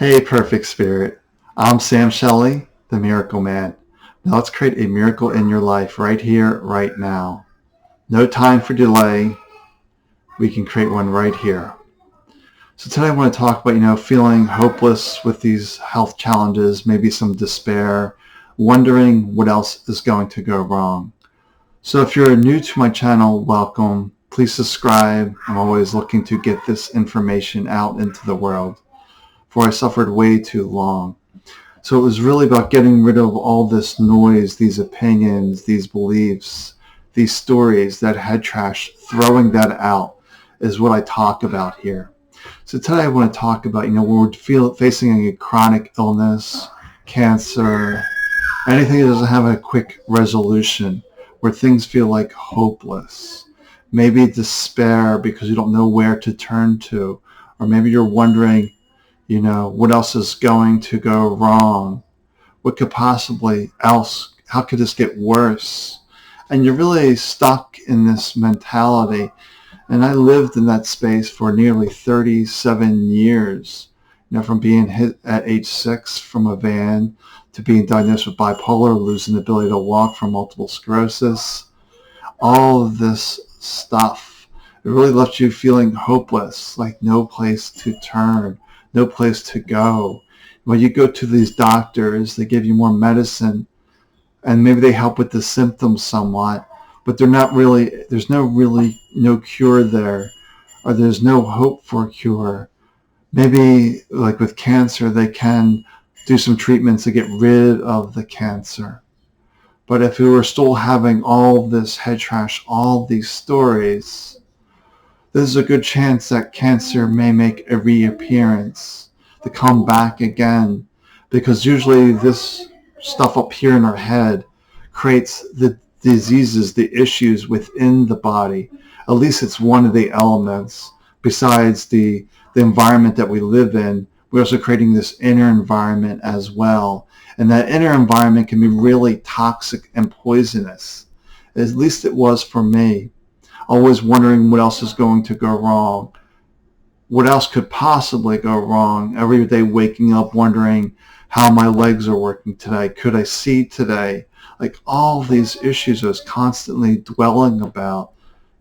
Hey, perfect spirit. I'm Sam Shelley, the Miracle Man. Now let's create a miracle in your life right here, right now. No time for delay. We can create one right here. So today I want to talk about, feeling hopeless with these health challenges, maybe some despair, wondering what else is going to go wrong. So if you're new to my channel, welcome. Please subscribe. I'm always looking to get this information out into the world, for I suffered way too long. So it was really about getting rid of all this noise, these opinions, these beliefs, these stories, that head trash, throwing that out is what I talk about here. So today I want to talk about, when we're facing a chronic illness, cancer, anything that doesn't have a quick resolution, where things feel like hopeless. Maybe despair because you don't know where to turn to, or maybe you're wondering, what else is going to go wrong? What could possibly else, how could this get worse? And you're really stuck in this mentality. And I lived in that space for nearly 37 years, from being hit at age 6 from a van to being diagnosed with bipolar, losing the ability to walk from multiple sclerosis. All of this stuff, it really left you feeling hopeless, like no place to turn, no place to go. When you go to these doctors, they give you more medicine, and maybe they help with the symptoms somewhat, but they're not really, there's no cure there, or there's no hope for a cure. Maybe like with cancer, they can do some treatments to get rid of the cancer. But if we were still having all this head trash, all these stories, there's a good chance that cancer may make a reappearance, to come back again, because usually this stuff up here in our head creates the diseases, the issues within the body. At least it's one of the elements. Besides the environment that we live in, we're also creating this inner environment as well. And that inner environment can be really toxic and poisonous. At least it was for me. Always wondering what else is going to go wrong. What else could possibly go wrong? Every day waking up wondering how my legs are working today. Could I see today? Like all these issues I was constantly dwelling about,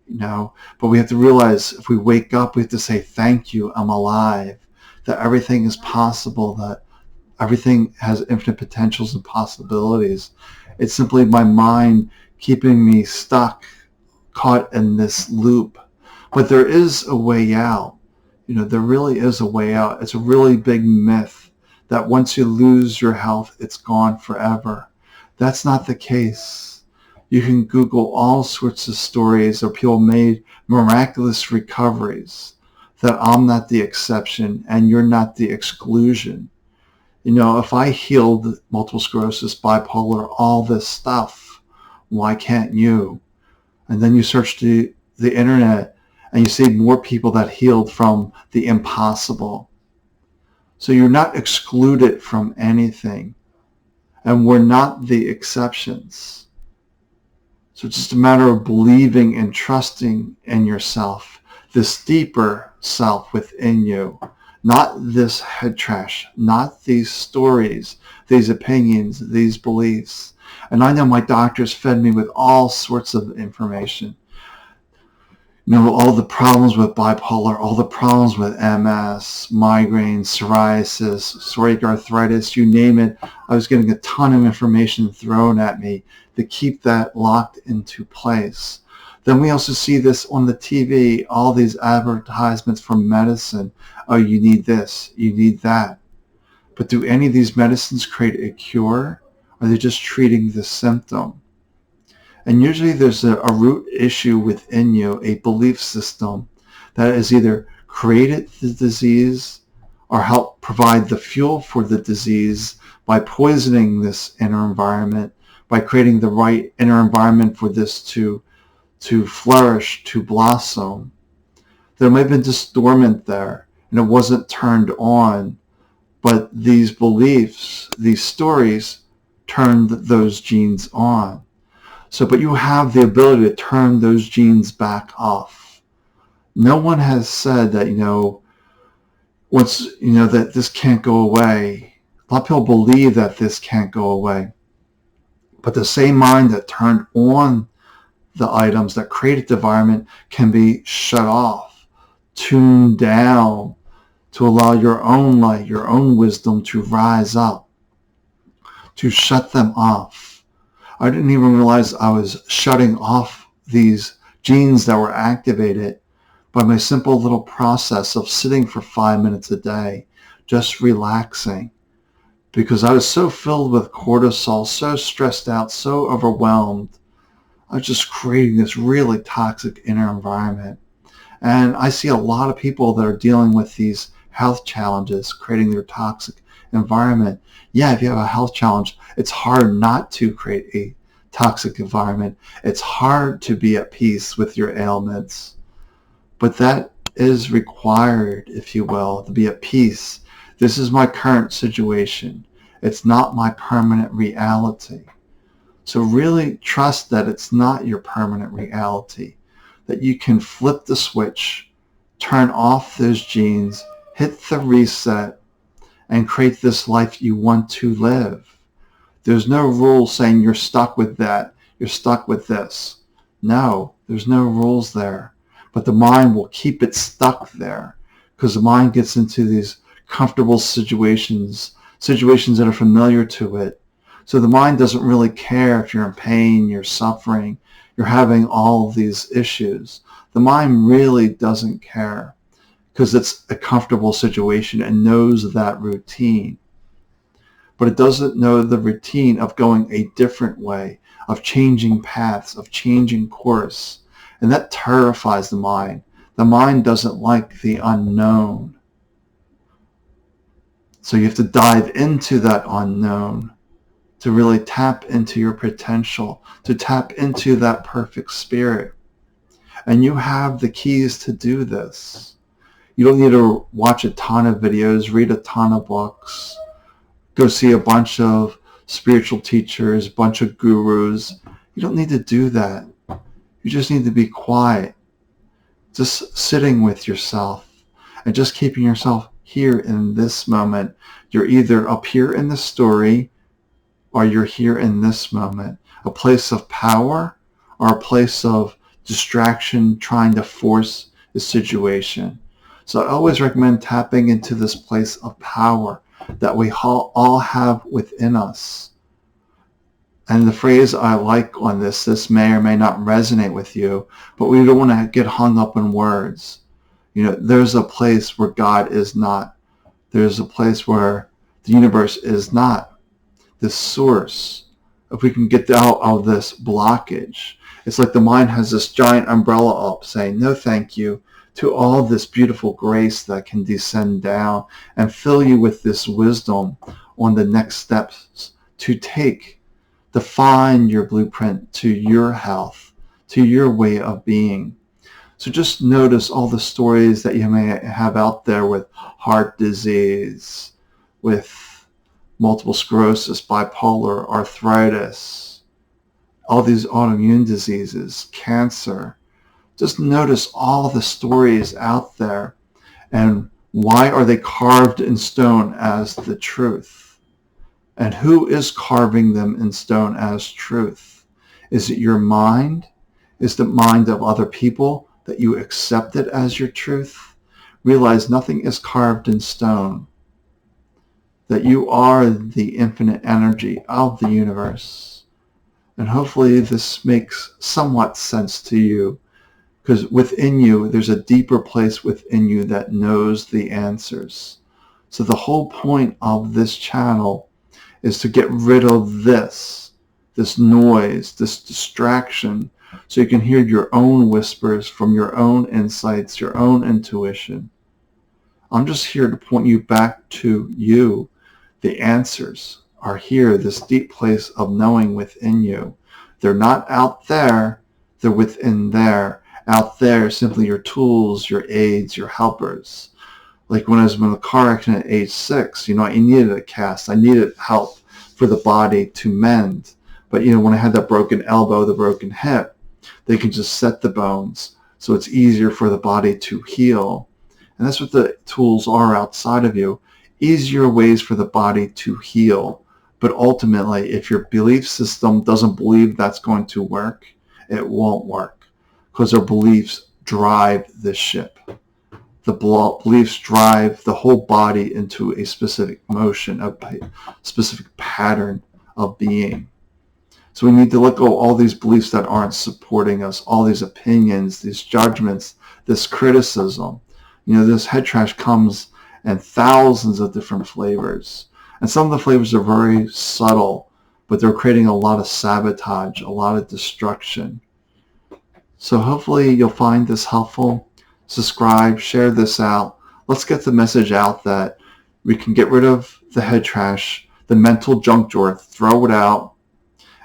But we have to realize if we wake up, we have to say, thank you, I'm alive. That everything is possible, that everything has infinite potentials and possibilities. It's simply my mind keeping me stuck, caught in this loop. But there is a way out. There really is a way out. It's a really big myth that once you lose your health, it's gone forever. That's not the case. You can Google all sorts of stories where people made miraculous recoveries, that I'm not the exception and you're not the exclusion. If I healed multiple sclerosis, bipolar, all this stuff, why can't you? And then you search the internet and you see more people that healed from the impossible. So you're not excluded from anything. And we're not the exceptions. So it's just a matter of believing and trusting in yourself, this deeper self within you. Not this head trash, not these stories, these opinions, these beliefs. And I know my doctors fed me with all sorts of information. All the problems with bipolar, all the problems with MS, migraine, psoriasis, psoriatic arthritis, you name it. I was getting a ton of information thrown at me to keep that locked into place. Then we also see this on the TV, all these advertisements for medicine. Oh, you need this, you need that. But do any of these medicines create a cure? Or are they just treating the symptom? And usually there's a root issue within you, a belief system that has either created the disease or helped provide the fuel for the disease by poisoning this inner environment, by creating the right inner environment for this to flourish, to blossom. There may have been just dormant there and it wasn't turned on, but these beliefs, these stories turned those genes on. So, but you have the ability to turn those genes back off. No one has said that, once you know that this can't go away, a lot of people believe that this can't go away. But the same mind that turned on the items that created the environment can be shut off, tuned down to allow your own light, your own wisdom to rise up, to shut them off. I didn't even realize I was shutting off these genes that were activated by my simple little process of sitting for 5 minutes a day, just relaxing. Because I was so filled with cortisol, so stressed out, so overwhelmed. I was just creating this really toxic inner environment. And I see a lot of people that are dealing with these health challenges, creating their toxic environment. Yeah, if you have a health challenge, it's hard not to create a toxic environment. It's hard to be at peace with your ailments. But that is required, if you will, to be at peace. This is my current situation. It's not my permanent reality. So really trust that it's not your permanent reality, that you can flip the switch, turn off those genes, hit the reset, and create this life you want to live. There's no rule saying you're stuck with that, you're stuck with this. No, there's no rules there. But the mind will keep it stuck there because the mind gets into these comfortable situations that are familiar to it. So the mind doesn't really care if you're in pain, you're suffering, you're having all of these issues. The mind really doesn't care because it's a comfortable situation and knows that routine. But it doesn't know the routine of going a different way, of changing paths, of changing course. And that terrifies the mind. The mind doesn't like the unknown. So you have to dive into that unknown to really tap into your potential, to tap into that perfect spirit. And you have the keys to do this. You don't need to watch a ton of videos, read a ton of books, go see a bunch of spiritual teachers, a bunch of gurus. You don't need to do that. You just need to be quiet, just sitting with yourself and just keeping yourself here in this moment. You're either up here in the story or you're here in this moment, a place of power or a place of distraction trying to force the situation. So I always recommend tapping into this place of power that we all have within us. And the phrase I like on this may or may not resonate with you, but we don't want to get hung up in words. You know, there's a place where God is not. There's a place where the universe is not. This source. If we can get out of this blockage, it's like the mind has this giant umbrella up saying, no thank you to all this beautiful grace that can descend down and fill you with this wisdom on the next steps to take. Define your blueprint to your health, to your way of being. So just notice all the stories that you may have out there with heart disease, with multiple sclerosis, bipolar, arthritis, all these autoimmune diseases, cancer. Just notice all the stories out there and why are they carved in stone as the truth? And who is carving them in stone as truth? Is it your mind? Is the mind of other people that you accept it as your truth? Realize nothing is carved in stone. That you are the infinite energy of the universe. And hopefully this makes somewhat sense to you, because within you, there's a deeper place within you that knows the answers. So the whole point of this channel is to get rid of this noise, this distraction, so you can hear your own whispers from your own insights, your own intuition. I'm just here to point you back to you. The answers are here, this deep place of knowing within you. They're not out there, they're within there. Out there is simply your tools, your aids, your helpers. Like when I was in a car accident at age 6, I needed a cast. I needed help for the body to mend. But, when I had that broken elbow, the broken hip, they can just set the bones so it's easier for the body to heal. And that's what the tools are outside of you. Easier ways for the body to heal. But ultimately, if your belief system doesn't believe that's going to work, it won't work, because our beliefs drive this ship. The beliefs drive the whole body into a specific motion, a specific pattern of being. So we need to let go of all these beliefs that aren't supporting us, all these opinions, these judgments, this criticism. This head trash comes in thousands of different flavors. And some of the flavors are very subtle, but they're creating a lot of sabotage, a lot of destruction. So hopefully you'll find this helpful. Subscribe, share this out. Let's get the message out that we can get rid of the head trash, the mental junk drawer, throw it out,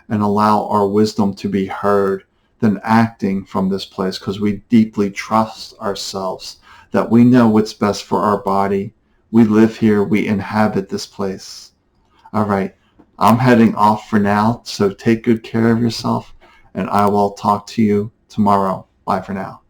and allow our wisdom to be heard, than acting from this place, because we deeply trust ourselves, that we know what's best for our body. We live here. We inhabit this place. All right. I'm heading off for now, so take good care of yourself, and I will talk to you tomorrow. Bye for now.